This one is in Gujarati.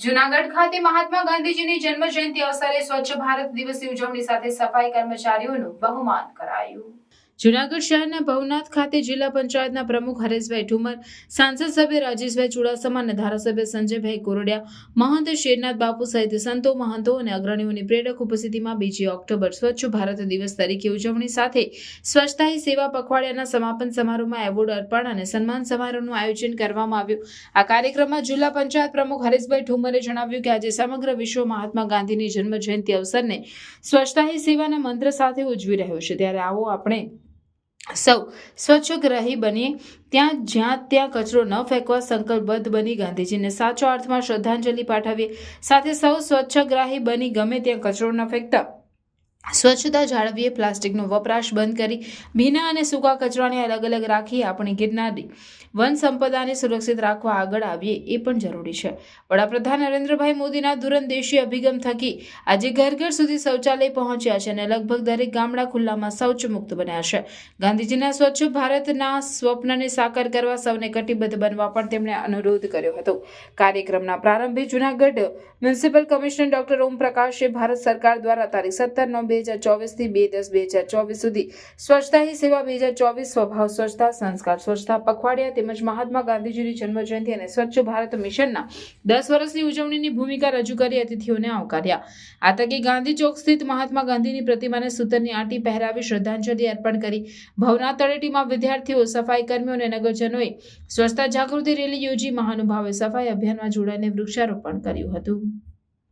જૂનાગઢ ખાતે મહાત્મા ગાંધીજીની જન્મ જયંતિ અવસરે સ્વચ્છ ભારત દિવસની ઉજવણી સાથે સફાઈ કર્મચારીઓનું બહુમાન કરાયું। જૂનાગઢ શહેરના ભવનાથ ખાતે જિલ્લા પંચાયતના પ્રમુખ હરેશભાઈ ઠુમર, સાંસદ સભ્ય રાજેશભાઈ ચુડાસમા અને ધારાસભ્ય સંજયભાઈ કોરડિયા, મહંત શેરનાથ બાપુ સહિત સંતો, મહંતો અને અગ્રણીઓની પ્રેરક ઉપસ્થિતિમાં 2 ઓક્ટોબર સ્વચ્છ ભારત દિવસ તરીકે ઉજવણી સાથે સ્વચ્છતા હી સેવા પખવાડિયાના સમાપન સમારોહમાં એવોર્ડ અર્પણ અને સન્માન સમારોહનું આયોજન કરવામાં આવ્યું। આ કાર્યક્રમમાં જિલ્લા પંચાયત પ્રમુખ હરેશભાઈ ઠુમરે જણાવ્યું કે આજે સમગ્ર વિશ્વ મહાત્મા ગાંધીની જન્મ જયંતિ અવસરને સ્વચ્છતા હી સેવાના મંત્ર સાથે ઉજવી રહ્યો છે, ત્યારે આવો આપણે સૌ સ્વચ્છગ્રાહી બનીએ, જ્યાં કચરો ન ફેંકવા સંકલ્પબદ્ધ બની ગાંધીજીને સાચા અર્થમાં શ્રદ્ધાંજલિ પાઠવીએ। સાથે સૌ સ્વચ્છગ્રાહી બની ગમે ત્યાં કચરો ન ફેંકતા સ્વચ્છતા જાળવીએ, પ્લાસ્ટિકનો વપરાશ બંધ કરી ભીના અને સૂકા કચરાને અલગ અલગ રાખી આપણી ગિરનારી વન સંપદાને સુરક્ષિત રાખવા આગળ આવીએ એ પણ જરૂરી છે। વડાપ્રધાન નરેન્દ્રભાઈ મોદીના દૂરંદેશી અભિગમ થકી આજે ઘર ઘર સુધી શૌચાલય પહોંચ્યા છે અને લગભગ દરેક ગામડા ખુલ્લામાં શૌચ મુક્ત બન્યા છે। ગાંધીજીના સ્વચ્છ ભારતના સ્વપ્નને સાકાર કરવા સૌને કટિબદ્ધ બનવા પણ તેમણે અનુરોધ કર્યો હતો। કાર્યક્રમના પ્રારંભે જૂનાગઢ મ્યુનિસિપલ કમિશનર ડોક્ટર ઓમ પ્રકાશે ભારત સરકાર દ્વારા તારીખ 17/9/2024 થી 2/10/2024 સુધી સ્વચ્છતા હી સેવા 2024 સ્વભાવ સ્વચ્છતા સંસ્કાર સ્વચ્છતા પખવાડિયા તેમજ મહાત્મા ગાંધીજીની જન્મજયંતિ અને સ્વચ્છ ભારત મિશનના 10 વર્ષની ઉજવણીની ભૂમિકા રજૂ કરી અતિથિઓને આવકાર્યા। આ તકે ગાંધી ચોક સ્થિત મહાત્મા ગાંધીની પ્રતિમાને સૂતરની આંટી પહેરાવી શ્રદ્ધાંજલિ અર્પણ કરી। ભવનાથ તળેટીમાં વિદ્યાર્થીઓ, સફાઈ કર્મીઓ અને નગરજનોએ સ્વચ્છતા જાગૃતિ રેલી યોજી મહાનુભાવોએ સફાઈ અભિયાનમાં જોડાઈને વૃક્ષારોપણ કર્યું હતું।